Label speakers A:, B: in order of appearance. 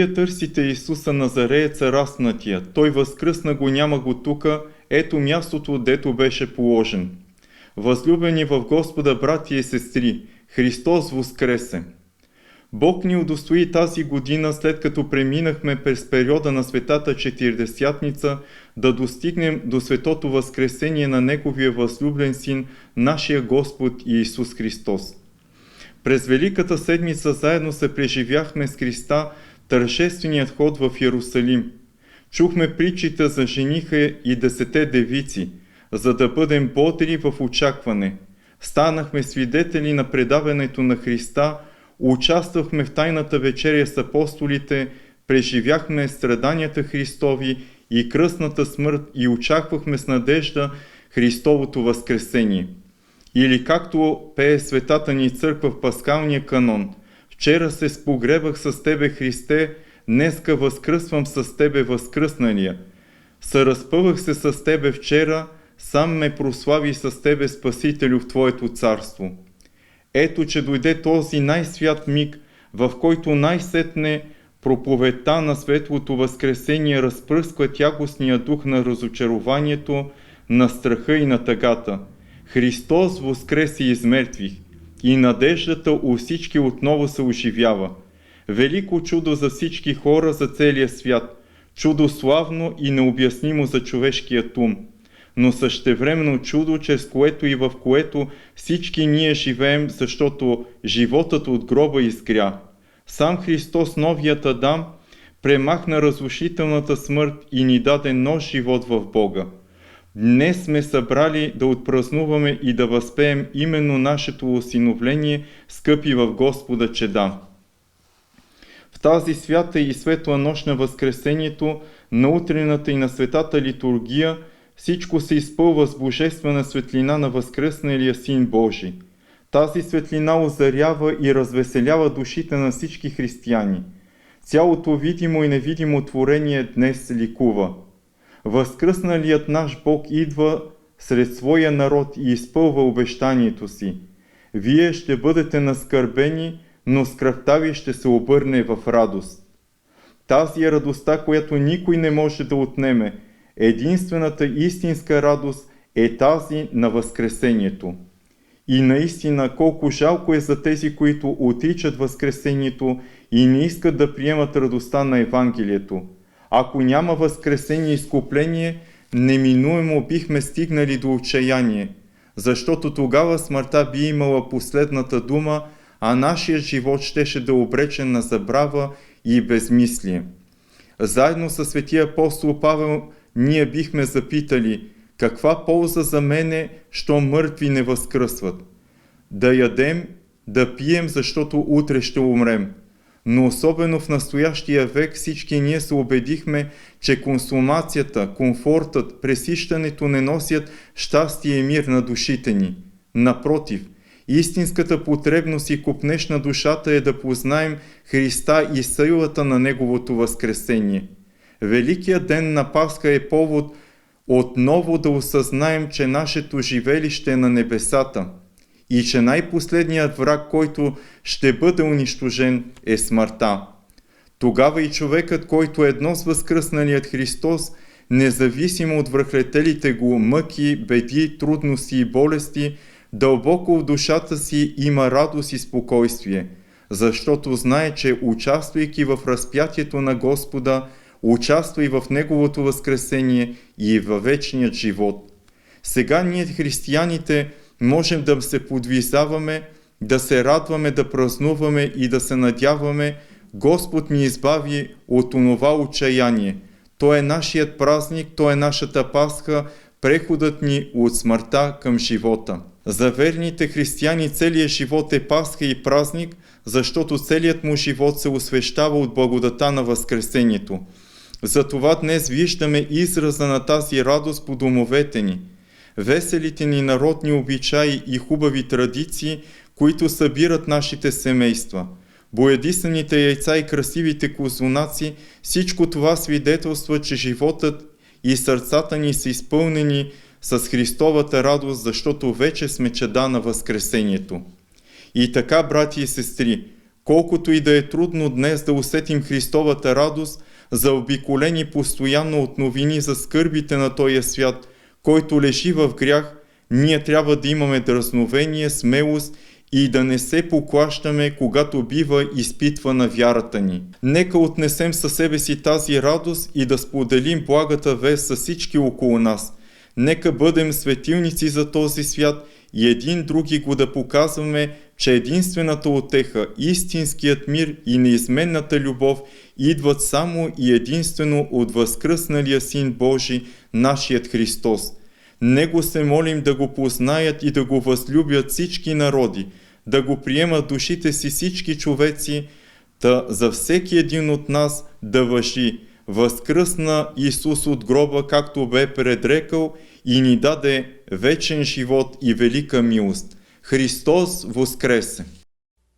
A: Вие търсите Исуса Назарееца разпнатия. Той възкръсна, го няма го тука, ето мястото, дето беше положен. Възлюбени в Господа, братя и сестри, Христос воскресе! Бог ни удостои тази година, след като преминахме през периода на Светата Четиридесятница, да достигнем до светото възкресение на Неговия възлюблен Син, нашия Господ Иисус Христос. През Великата седмица заедно се преживяхме с Христа тържественият ход в Йерусалим. Чухме притчите за жениха и 10 девици, за да бъдем бодри в очакване. Станахме свидетели на предаването на Христа, участвахме в тайната вечеря с апостолите, преживяхме страданията Христови и кръстната смърт и очаквахме с надежда Христовото възкресение. Или както пее Светата ни църква в паскалния канон: вчера се спогребах с Тебе, Христе, днеска възкръсвам с Тебе, възкръсналия. Съразпъвах се с Тебе вчера, сам ме прослави с Тебе, Спасителю, в Твоето царство. Ето, че дойде този най-свят миг, в който най-сетне проповедта на светлото възкресение разпръсква тягостния дух на разочарованието, на страха и на тъгата. Христос воскресе из мертвих и надеждата у всички отново се оживява. Велико чудо за всички хора, за целия свят. Чудо славно и необяснимо за човешкият ум. Но същевременно чудо, чрез което и в което всички ние живеем, защото животът от гроба изгря. Сам Христос, новият Адам, премахна разрушителната смърт и ни даде нов живот в Бога. Днес сме събрали да отпразнуваме и да възпеем именно нашето осиновление, скъпи в Господа чеда. В тази свята и светла нощ на Възкресението, на утрената и на светата литургия, всичко се изпълва с божествена светлина на възкръсналия Син Божий. Тази светлина озарява и развеселява душите на всички християни. Цялото видимо и невидимо творение днес ликува. Възкръсналият наш Бог идва сред своя народ и изпълва обещанието си. Вие ще бъдете наскърбени, но скръбта ви ще се обърне в радост. Тази е радостта, която никой не може да отнеме. Единствената истинска радост е тази на Възкресението. И наистина колко жалко е за тези, които отричат Възкресението и не искат да приемат радостта на Евангелието. Ако няма възкресение и изкупление, неминуемо бихме стигнали до отчаяние, защото тогава смъртта би имала последната дума, а нашият живот щеше да е обречен на забрава и безмислие. Заедно със светия апостол Павел ние бихме запитали: каква полза за мене, що мъртви не възкръсват? Да ядем, да пием, защото утре ще умрем. Но особено в настоящия век всички ние се убедихме, че консумацията, комфортът, пресищането не носят щастие и мир на душите ни. Напротив, истинската потребност и купнеж на душата е да познаем Христа и силата на Неговото възкресение. Великият ден на Пасха е повод отново да осъзнаем, че нашето живелище е на небесата и че най-последният враг, който ще бъде унищожен, е смъртта. Тогава и човекът, който едно с възкръсналият Христос, независимо от връхлетелите го мъки, беди, трудности и болести, дълбоко в душата си има радост и спокойствие, защото знае, че участвайки в разпятието на Господа, участва и в Неговото възкресение и във вечният живот. Сега ние, християните, можем да се подвизаваме, да се радваме, да празнуваме и да се надяваме Господ ни избави от онова отчаяние. Той е нашият празник, Той е нашата Пасха, преходът ни от смъртта към живота. За верните християни целият живот е Пасха и празник, защото целият му живот се освещава от благодата на Възкресението. Затова днес виждаме израза на тази радост по домовете ни. Веселите ни народни обичаи и хубави традиции, които събират нашите семейства. Боядисаните яйца и красивите козунаци, всичко това свидетелства, че животът и сърцата ни са изпълнени с Христовата радост, защото вече сме чеда на Възкресението. И така, брати и сестри, Колкото и да е трудно днес да усетим Христовата радост, заобиколени постоянно от новини за скърбите на този свят, който лежи в грях, ние трябва да имаме дразновение, смелост и да не се поклащаме, когато бива изпитвана вярата ни. Нека отнесем със себе си тази радост и да споделим благата вест с всички около нас. Нека бъдем светилници за този свят и един други го да показваме, че единствената утеха, истинският мир и неизменната любов идват само и единствено от възкръсналия Син Божий, нашият Христос. Него се молим да го познаят и да го възлюбят всички народи, да го приемат душите си всички човеци, да за всеки един от нас да важи: възкръсна Исус от гроба, както бе предрекал, и ни даде вечен живот и велика милост. Христос воскресе!